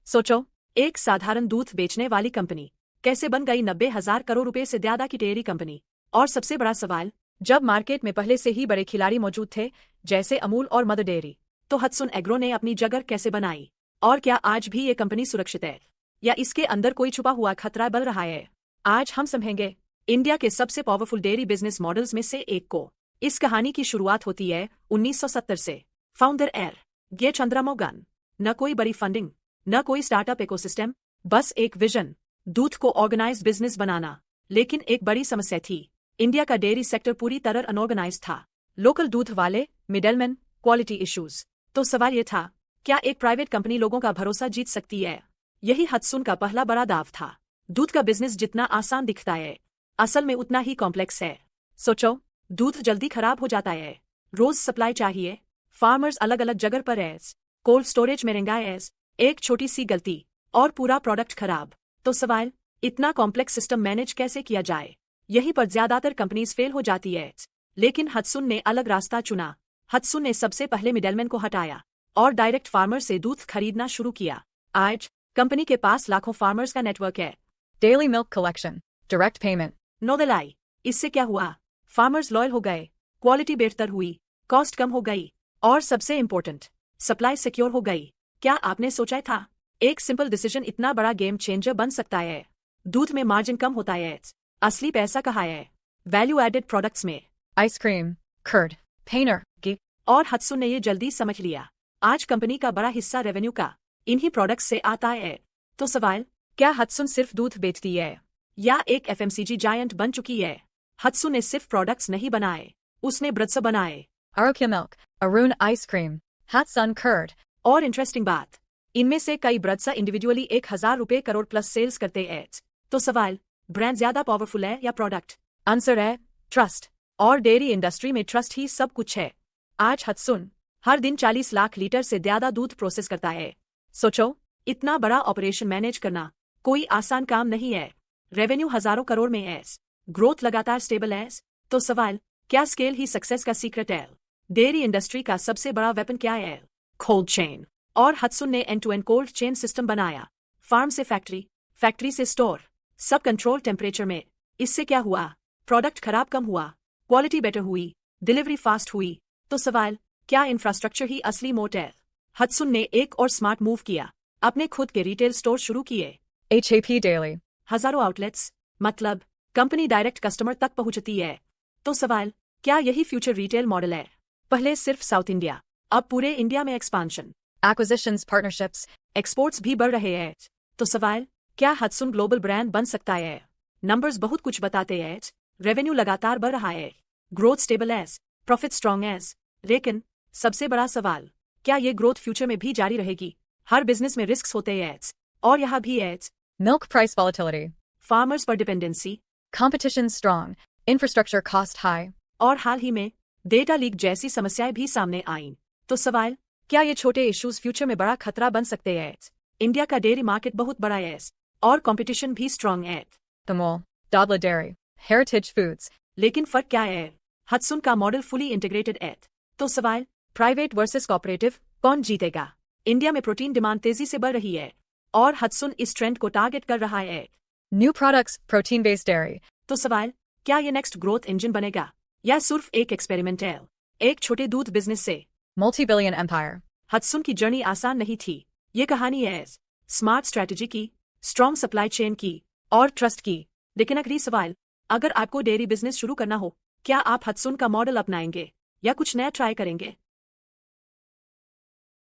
सोचो, एक साधारण दूध बेचने वाली कंपनी कैसे बन गई 90,000 करोड़ रुपए से ज्यादा की डेयरी कंपनी। और सबसे बड़ा सवाल, जब मार्केट में पहले से ही बड़े खिलाड़ी मौजूद थे जैसे अमूल और मदर डेयरी, तो हडसन एग्रो ने अपनी जगह कैसे बनाई? और क्या आज भी ये कंपनी सुरक्षित है या इसके अंदर कोई छुपा हुआ खतरा बल रहा है? आज हम समझेंगे इंडिया के सबसे पावरफुल डेयरी बिजनेस मॉडल्स में से एक को। इस कहानी की शुरुआत होती है 1970 से। फाउंडर ये चंद्रमोहन। न कोई बड़ी फंडिंग, न कोई स्टार्टअप इकोसिस्टम, बस एक विजन, दूध को ऑर्गेनाइज बिजनेस बनाना। लेकिन एक बड़ी समस्या थी, इंडिया का डेयरी सेक्टर पूरी तरह अनऑर्गेनाइज था। लोकल दूध वाले, मिडलमैन, क्वालिटी इश्यूज। तो सवाल ये था, क्या एक प्राइवेट कंपनी लोगों का भरोसा जीत सकती है? यही हडसन का पहला बड़ा दाव था। दूध का बिजनेस जितना आसान दिखता है, असल में उतना ही कॉम्प्लेक्स है। सोचो, दूध जल्दी खराब हो जाता है, रोज सप्लाई चाहिए, फार्मर्स अलग अलग जगह पर है, कोल्ड स्टोरेज में रेंगा है, एक छोटी सी गलती और पूरा प्रोडक्ट खराब। तो सवाल, इतना कॉम्प्लेक्स सिस्टम मैनेज कैसे किया जाए? यहीं पर ज्यादातर कंपनीज फेल हो जाती है। लेकिन हडसन ने अलग रास्ता चुना। हडसन ने सबसे पहले मिडलमैन को हटाया और डायरेक्ट फार्मर से दूध खरीदना शुरू किया। आज कंपनी के पास लाखों फार्मर्स का नेटवर्क है। Daily milk collection, direct payment. No दलाई। इससे क्या हुआ? फार्मर्स लॉयल हो गए, क्वालिटी बेहतर हुई, कॉस्ट कम हो गई और सबसे इंपॉर्टेंट, सप्लाई सिक्योर हो गई। क्या आपने सोचा था एक सिंपल डिसीजन इतना बड़ा गेम चेंजर बन सकता है? दूध में मार्जिन कम होता है, असली पैसा कहाँ है? वैल्यू एडेड प्रोडक्ट्स में। Ice cream, curd, paneer, ghee. और हडसन ने ये जल्दी समझ लिया। आज कंपनी का बड़ा हिस्सा रेवेन्यू का इन्हीं प्रोडक्ट्स से आता है। तो सवाल, क्या हडसन सिर्फ दूध बेचती है या एक एफएमसीजी जायंट बन चुकी है? हडसन ने सिर्फ प्रोडक्ट्स नहीं बनाए, उसने ब्रेड्स बनाए। Arokia milk, Arun ice cream, Hatsun curd. और इंटरेस्टिंग बात, इनमें से कई ब्रेड्स इंडिविजुअली 1,000 रुपए करोड़ प्लस सेल्स करते हैं। तो सवाल, ब्रांड ज्यादा पावरफुल है या प्रोडक्ट? आंसर है ट्रस्ट। और डेयरी इंडस्ट्री में ट्रस्ट ही सब कुछ है। आज हडसन हर दिन 40 लाख लीटर से ज्यादा दूध प्रोसेस करता है। सोचो, इतना बड़ा ऑपरेशन मैनेज करना कोई आसान काम नहीं है। रेवेन्यू हजारों करोड़ में है, ग्रोथ लगातार स्टेबल है। तो सवाल, क्या स्केल ही सक्सेस का सीक्रेट है? डेयरी इंडस्ट्री का सबसे बड़ा वेपन क्या है? Cold chain. और हडसन ने end to end cold chain system बनाया। फार्म से फैक्ट्री, फैक्ट्री से स्टोर, सब कंट्रोल टेम्परेचर में। इससे क्या हुआ? प्रोडक्ट खराब कम हुआ, क्वालिटी बेटर हुई, डिलीवरी फास्ट हुई। तो सवाल, क्या इंफ्रास्ट्रक्चर ही असली मोट है? हडसन ने एक और स्मार्ट मूव किया, अपने खुद के रिटेल स्टोर शुरू किए। HAP Daily. हजारों आउटलेट्स, मतलब कंपनी डायरेक्ट कस्टमर तक पहुंचती है। तो सवाल, क्या यही फ्यूचर रिटेल मॉडल है? पहले सिर्फ साउथ इंडिया, अब पूरे इंडिया में एक्सपांशन, Acquisitions, partnerships. एक्सपोर्ट्स भी बढ़ रहे हैं। तो सवाल, क्या हडसन ग्लोबल ब्रांड बन सकता है? नंबर्स बहुत कुछ बताते हैं, रेवेन्यू लगातार बढ़ रहा है, ग्रोथ स्टेबल है, प्रॉफिट स्ट्रॉन्ग है। लेकिन सबसे बड़ा सवाल, क्या ये ग्रोथ फ्यूचर में भी जारी रहेगी? हर बिजनेस में रिस्क होते हैं और यहाँ भी है। Milk price volatility. फार्मर्स पर dependency, Competition strong. Infrastructure cost high. और हाल ही में डेटा लीक जैसी समस्याएं भी सामने आईं। तो सवाल, क्या ये छोटे इश्यूज फ्यूचर में बड़ा खतरा बन सकते हैं? इंडिया का डेयरी मार्केट बहुत बड़ा है और कंपटीशन भी स्ट्रांग है। The Mole. Dodla Dairy. Heritage Foods. लेकिन फर्क क्या है? हडसन का मॉडल फुली इंटीग्रेटेड है। तो सवाल, प्राइवेट वर्सेस कॉर्पोरेटिव, कौन जीतेगा? इंडिया में प्रोटीन डिमांड तेजी से बढ़ रही है और हडसन इस ट्रेंड को टारगेट कर रहा है। New products, protein-based dairy. तो सवाल, क्या ये नेक्स्ट ग्रोथ इंजन बनेगा या सिर्फ एक एक्सपेरिमेंट है? एक छोटे दूध बिजनेस से Multi-billion empire. हडसन की जर्नी आसान नहीं थी। ये कहानी है स्मार्ट स्ट्रैटेजी की, स्ट्रॉन्ग सप्लाई चेन की और ट्रस्ट की। लेकिन अगली सवाल, अगर आपको डेयरी बिजनेस शुरू करना हो, क्या आप हडसन का मॉडल अपनाएंगे या कुछ नया ट्राई करेंगे?